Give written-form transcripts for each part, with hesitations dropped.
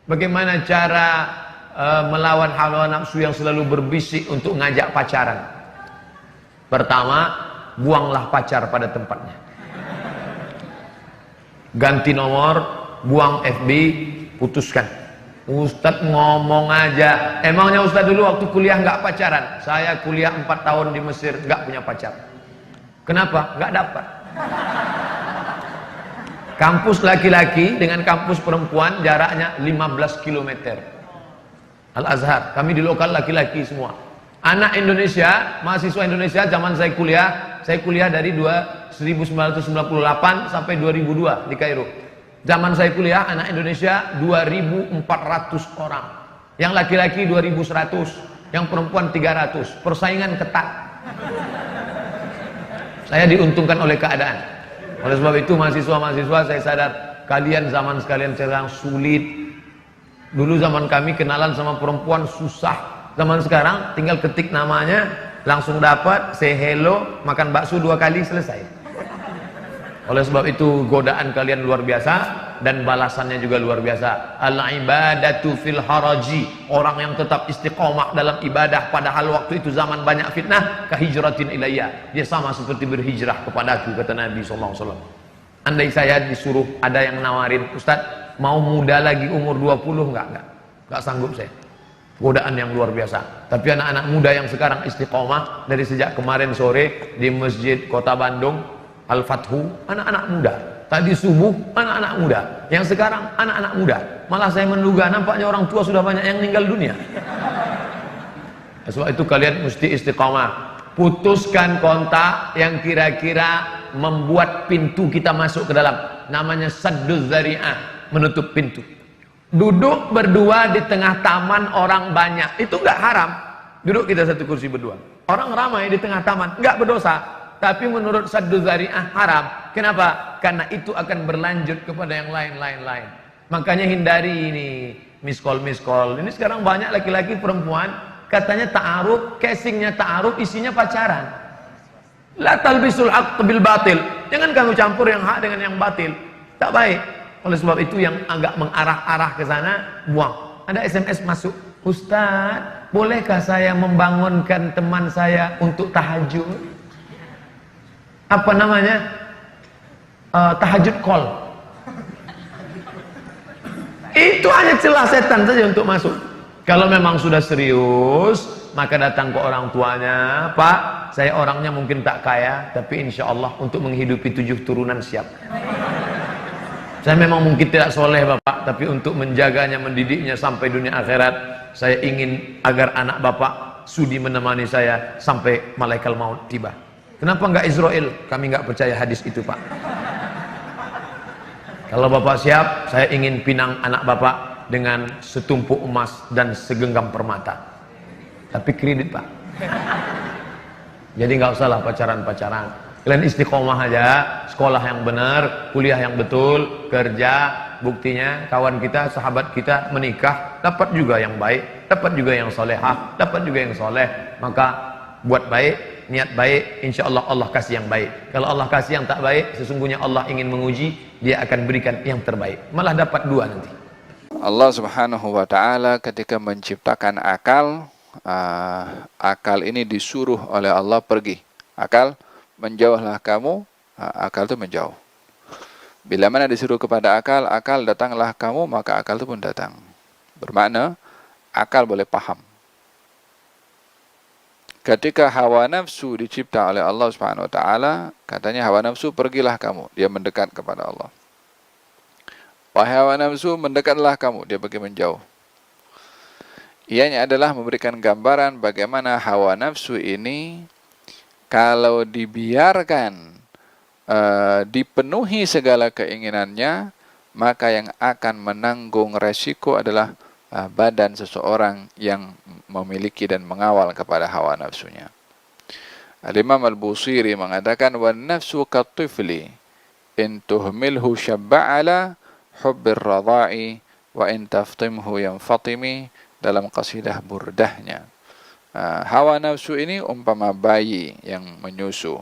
Bagaimana cara melawan hawa nafsu yang selalu berbisik untuk ngajak pacaran? Pertama, buanglah pacar pada tempatnya. Ganti nomor, buang FB, putuskan. Ustadz ngomong aja. Emangnya Ustadz dulu waktu kuliah nggak pacaran? Saya kuliah 4 tahun di Mesir nggak punya pacar. Kenapa? Nggak dapat. Kampus laki-laki dengan kampus perempuan jaraknya 15 km. Al-Azhar, kami di lokal laki-laki semua. Anak Indonesia, mahasiswa Indonesia zaman saya kuliah dari 1998 sampai 2002 di Kairo. Zaman saya kuliah anak Indonesia 2.400 orang. Yang laki-laki 2.100, yang perempuan 300. Persaingan ketat. Saya diuntungkan oleh keadaan. Oleh sebab itu mahasiswa-mahasiswa saya sadar kalian zaman sekalian sekarang sulit. Dulu zaman kami kenalan sama perempuan susah. Zaman sekarang tinggal ketik namanya langsung dapat, say hello, makan bakso 2 kali selesai. Oleh sebab itu godaan kalian luar biasa dan balasannya juga luar biasa. Al-ibadatu fil haraji, orang yang tetap istiqomah dalam ibadah padahal waktu itu zaman banyak fitnah, kahijratin ilayya, dia sama seperti berhijrah kepadaku, kata Nabi SAW. Andai saya disuruh, ada yang nawarin, Ustadz mau muda lagi umur 20, enggak sanggup saya. Godaan yang luar biasa. Tapi anak-anak muda yang sekarang istiqomah dari sejak kemarin sore di Masjid Kota Bandung Al-Fathu, anak-anak muda. Tadi subuh anak-anak muda. Yang sekarang anak-anak muda. Malah saya menduga nampaknya orang tua sudah banyak yang meninggal dunia. Sebab itu kalian mesti istiqomah. Putuskan kontak yang kira-kira membuat pintu kita masuk ke dalam. Namanya sadduz zari'ah, menutup pintu. Duduk berdua di tengah taman orang banyak, itu enggak haram. Duduk kita satu kursi berdua. Orang ramai di tengah taman, enggak berdosa. Tapi menurut sadduz zari'ah haram. Kenapa? Karena itu akan berlanjut kepada yang lain-lain. Makanya hindari ini miss call. Ini sekarang banyak laki-laki perempuan katanya ta'aruf, casingnya ta'aruf, isinya pacaran. La talbisul haqq bil batil. Jangan kamu campur yang hak dengan yang batil. Tak baik. Oleh sebab itu yang agak mengarah-arah ke sana, buang. Ada SMS masuk, Ustaz, bolehkah saya membangunkan teman saya untuk tahajud? Apa namanya? Tahajud call. Itu hanya celah setan saja untuk masuk. Kalau memang sudah serius, maka datang ke orang tuanya, Pak, saya orangnya mungkin tak kaya, tapi insya Allah untuk menghidupi 7 turunan siap. Saya memang mungkin tidak soleh Bapak, tapi untuk menjaganya, mendidiknya sampai dunia akhirat, saya ingin agar anak Bapak sudi menemani saya sampai malaikat maut tiba. Kenapa enggak Israel? Kami enggak percaya hadis itu Pak. Kalau Bapak siap, saya ingin pinang anak Bapak dengan setumpuk emas dan segenggam permata. Tapi kredit Pak. Jadi enggak usahlah pacaran-pacaran. Kalian istiqomah aja, sekolah yang benar, kuliah yang betul, kerja. Buktinya kawan kita, sahabat kita menikah, dapat juga yang baik, dapat juga yang solehah, dapat juga yang soleh. Maka buat baik, niat baik, insya Allah Allah kasih yang baik. Kalau Allah kasih yang tak baik, sesungguhnya Allah ingin menguji, dia akan berikan yang terbaik. Malah dapat 2 nanti. Allah Subhanahu wa Ta'ala ketika menciptakan akal, akal ini disuruh oleh Allah pergi. Akal, menjauhlah kamu, akal itu menjauh. Bila mana disuruh kepada akal, akal datanglah kamu, maka akal itu pun datang. Bermakna, akal boleh paham. Ketika hawa nafsu dicipta oleh Allah Subhanahu wa Ta'ala, katanya hawa nafsu pergilah kamu, dia mendekat kepada Allah. Wahai hawa nafsu, mendekatlah kamu, dia pergi menjauh. Ianya adalah memberikan gambaran bagaimana hawa nafsu ini kalau dibiarkan dipenuhi segala keinginannya, maka yang akan menanggung resiko adalah badan seseorang yang memiliki dan mengawal kepada hawa nafsunya. Al-Imam Al-Busiri mengatakan, wan nafsu katifli in tuhmilhu syabba'ala hubbir radha'i wa in taftimhu yanfatimi, dalam qasidah burdahnya. Hawa nafsu ini umpama bayi yang menyusu.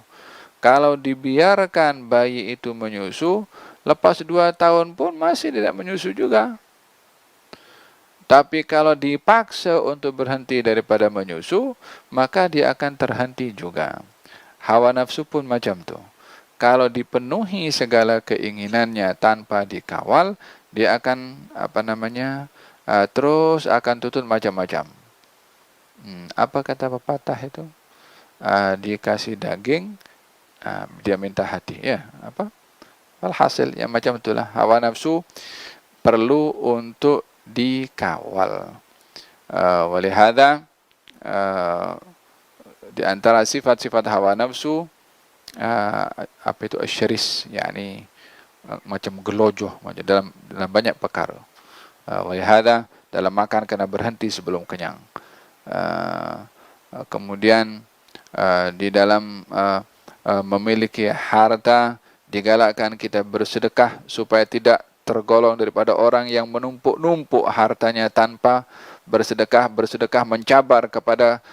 Kalau dibiarkan bayi itu menyusu, lepas 2 tahun pun masih tidak menyusu juga. Tapi kalau dipaksa untuk berhenti daripada menyusu, maka dia akan terhenti juga. Hawa nafsu pun macam tu. Kalau dipenuhi segala keinginannya tanpa dikawal, dia akan terus akan tuntut macam-macam. Apa kata pepatah itu? Dikasih daging, dia minta hati. Ya, apa? Alhasil yang macam itulah. Hawa nafsu perlu untuk dikawal. Walihada di antara sifat-sifat hawa nafsu apa itu asyaris, yakni macam gelojoh macam dalam banyak perkara. Walihada dalam makan kena berhenti sebelum kenyang. Kemudian di dalam memiliki harta digalakkan kita bersedekah supaya tidak tergolong daripada orang yang menumpuk-numpuk hartanya tanpa bersedekah. Bersedekah mencabar kepada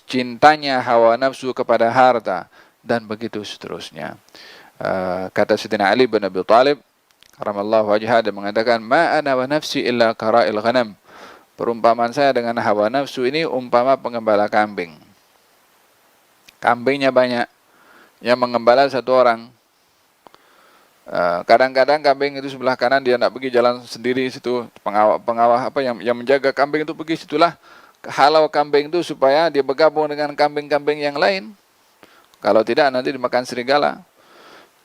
cintanya hawa nafsu kepada harta, dan begitu seterusnya. Kata Sayyidina Ali bin Abi Thalib karamallahu wajhah, dia mengatakan, ma ana wa nafsi illa qara'il ghanam. Perumpamaan saya dengan hawa nafsu ini umpama pengembala kambing. Kambingnya banyak, yang mengembala satu orang. Kadang-kadang kambing itu sebelah kanan dia nak pergi jalan sendiri situ, pengawal apa yang menjaga kambing itu pergi situlah, halau kambing itu supaya dia bergabung dengan kambing-kambing yang lain. Kalau tidak nanti dimakan serigala.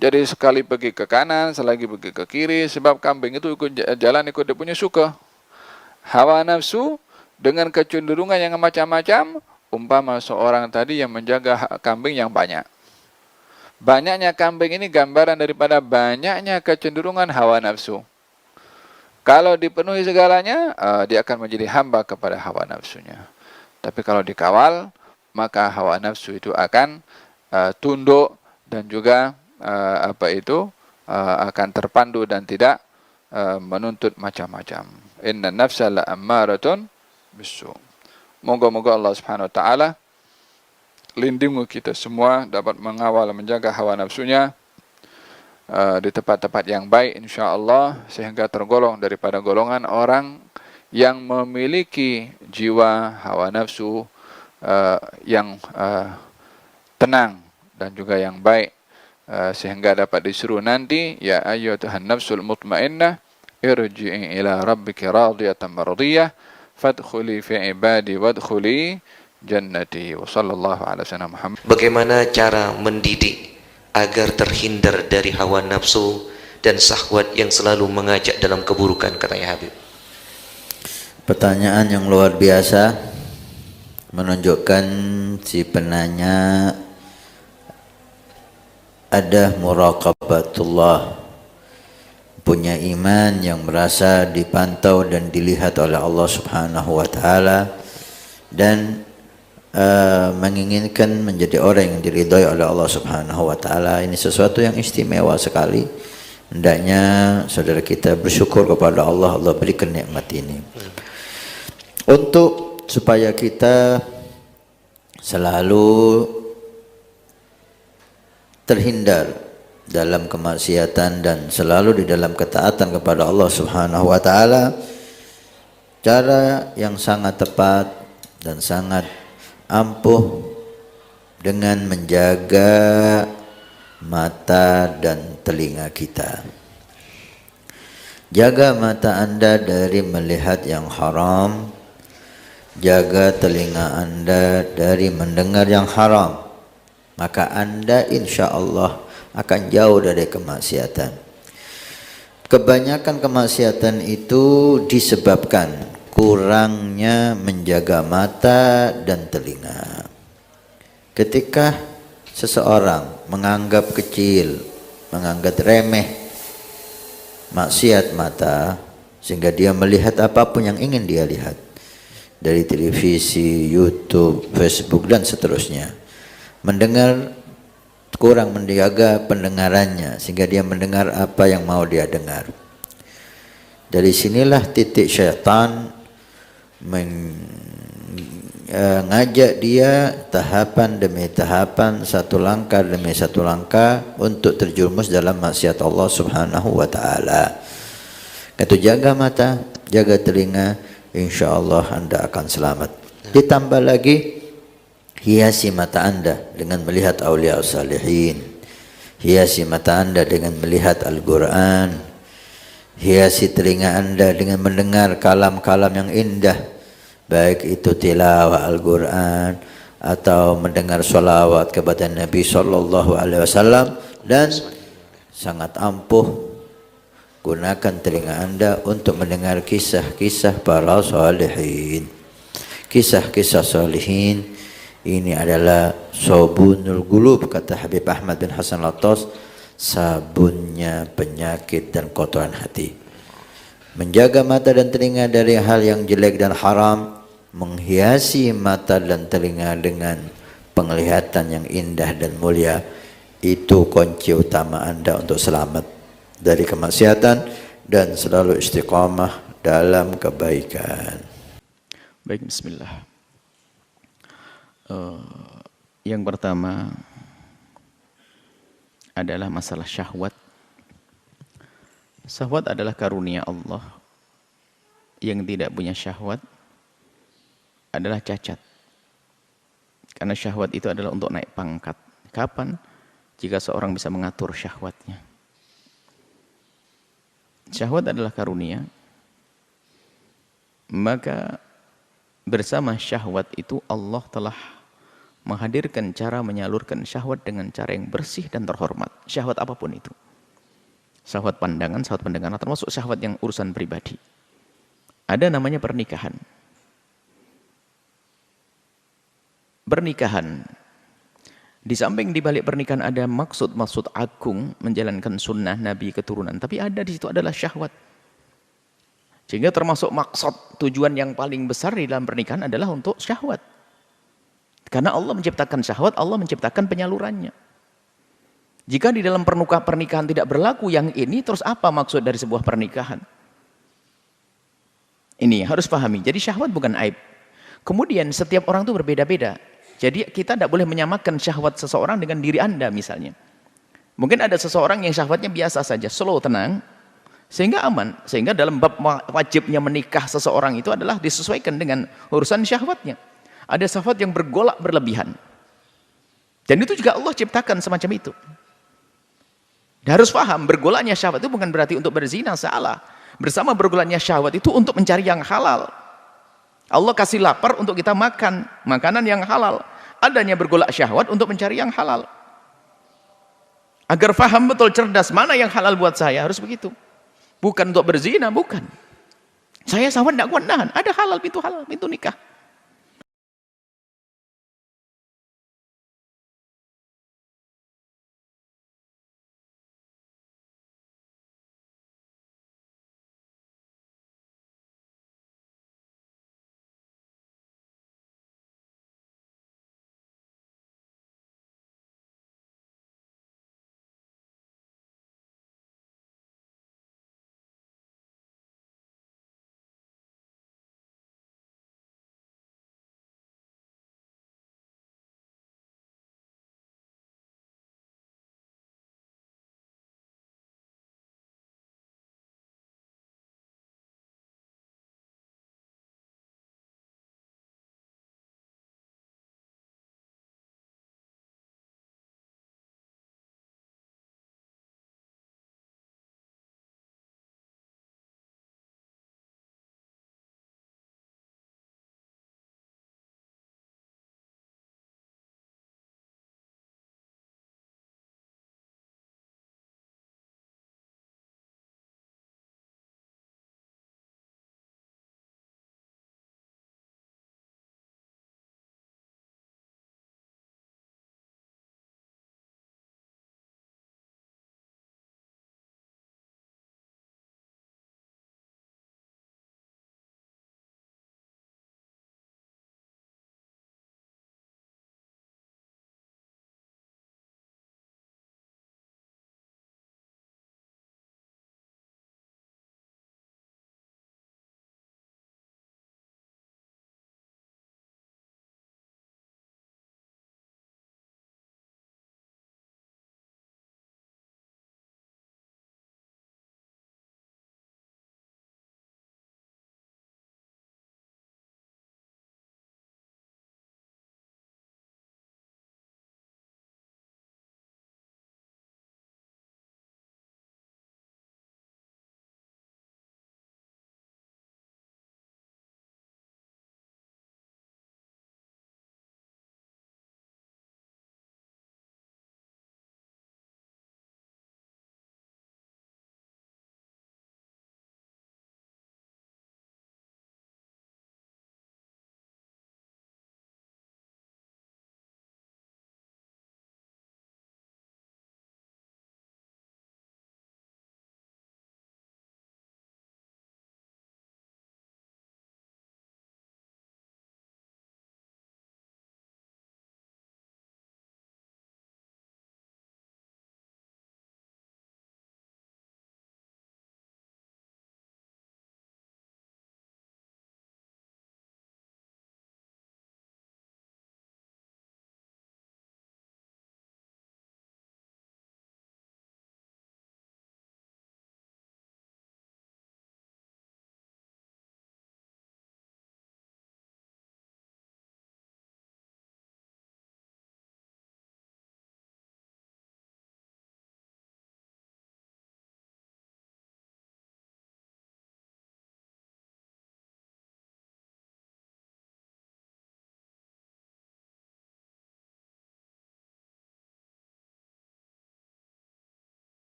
Jadi sekali pergi ke kanan, selagi pergi ke kiri, sebab kambing itu ikut jalan ikut dia punya suka. Hawa nafsu dengan kecenderungan yang macam-macam, umpama seorang tadi yang menjaga kambing yang banyak. Banyaknya kambing ini gambaran daripada banyaknya kecenderungan hawa nafsu. Kalau dipenuhi segalanya, dia akan menjadi hamba kepada hawa nafsunya. Tapi kalau dikawal, maka hawa nafsu itu akan tunduk dan juga akan terpandu dan tidak menuntut macam-macam. Inna nafsa la ammaratun bisu. Moga-moga Allah Subhanahu wa taala lindungi kita semua dapat mengawal menjaga hawa nafsunya di tempat-tempat yang baik insyaallah, sehingga tergolong daripada golongan orang yang memiliki jiwa hawa nafsu yang tenang dan juga yang baik, sehingga dapat disuruh nanti, ya ayyatuhan nafsul mutmainnah irji'i ila rabbiki radiyatan mardiyah fadkhuli fi ibadi wadkhuli jannati. Wa sallallahu ala sayyidina Muhammad. Bagaimana cara mendidik agar terhindar dari hawa nafsu dan syahwat yang selalu mengajak dalam keburukan, katanya Habib? Pertanyaan yang luar biasa, menunjukkan si penanya ada muraqabatullah, punya iman yang merasa dipantau dan dilihat oleh Allah Subhanahu wa taala, dan menginginkan menjadi orang yang diridhai oleh Allah Subhanahu wa taala. Ini sesuatu yang istimewa sekali. Hendaknya saudara kita bersyukur kepada Allah, Allah berikan nikmat ini. Untuk supaya kita selalu terhindar dalam kemaksiatan dan selalu di dalam ketaatan kepada Allah Subhanahu wa taala, cara yang sangat tepat dan sangat ampuh dengan menjaga mata dan telinga kita. Jaga mata Anda dari melihat yang haram, jaga telinga Anda dari mendengar yang haram, maka Anda insya Allah akan jauh dari kemaksiatan. Kebanyakan kemaksiatan itu disebabkan kurangnya menjaga mata dan telinga. Ketika seseorang menganggap kecil, menganggap remeh maksiat mata, sehingga dia melihat apapun yang ingin dia lihat dari televisi, YouTube, Facebook dan seterusnya. Mendengar, kurang menjaga pendengarannya sehingga dia mendengar apa yang mau dia dengar. Dari sinilah titik syaitan mengajak dia tahapan demi tahapan, satu langkah demi satu langkah untuk terjerumus dalam maksiat Allah Subhanahu wa taala. Itu jaga mata, jaga telinga, insya Allah Anda akan selamat. Ditambah lagi, hiasi mata Anda dengan melihat aulia salihin, hiasi mata Anda dengan melihat Al-Quran, hiasi telinga Anda dengan mendengar kalam-kalam yang indah, baik itu tilawah Al-Quran atau mendengar sholawat kepada Nabi SAW. Dan sangat ampuh gunakan telinga Anda untuk mendengar kisah-kisah para salihin. Kisah-kisah salihin ini adalah sabunul qulub, kata Habib Ahmad bin Hasan Al-Attas, sabunnya penyakit dan kotoran hati. Menjaga mata dan telinga dari hal yang jelek dan haram, menghiasi mata dan telinga dengan penglihatan yang indah dan mulia, itu kunci utama Anda untuk selamat dari kemaksiatan dan selalu istiqamah dalam kebaikan. Baik, bismillah. Yang pertama adalah masalah syahwat. Syahwat adalah karunia Allah. Yang tidak punya syahwat adalah cacat. Karena syahwat itu adalah untuk naik pangkat. Kapan? Jika seorang bisa mengatur syahwatnya. Syahwat adalah karunia. Maka bersama syahwat itu Allah telah menghadirkan cara menyalurkan syahwat dengan cara yang bersih dan terhormat. Syahwat apapun itu. Syahwat pandangan, termasuk syahwat yang urusan pribadi. Ada namanya pernikahan. Pernikahan. Di samping di balik pernikahan ada maksud agung menjalankan sunnah Nabi keturunan. Tapi ada di situ adalah syahwat. Sehingga termasuk maksud tujuan yang paling besar di dalam pernikahan adalah untuk syahwat. Karena Allah menciptakan syahwat, Allah menciptakan penyalurannya. Jika di dalam pernikahan tidak berlaku yang ini, terus apa maksud dari sebuah pernikahan? Ini harus pahami. Jadi syahwat bukan aib. Kemudian setiap orang itu berbeda-beda. Jadi kita tidak boleh menyamakan syahwat seseorang dengan diri Anda misalnya. Mungkin ada seseorang yang syahwatnya biasa saja, slow, tenang, sehingga aman. Sehingga dalam bab wajibnya menikah seseorang itu adalah disesuaikan dengan urusan syahwatnya. Ada syahwat yang bergolak berlebihan. Dan itu juga Allah ciptakan semacam itu. Dan harus paham, bergolaknya syahwat itu bukan berarti untuk berzina, salah. Bersama bergolaknya syahwat itu untuk mencari yang halal. Allah kasih lapar untuk kita makan makanan yang halal. Adanya bergolak syahwat untuk mencari yang halal. Agar faham betul, cerdas, mana yang halal buat saya, harus begitu. Bukan untuk berzina, bukan. Saya syahwat tidak kuat nahan, ada halal, pintu nikah.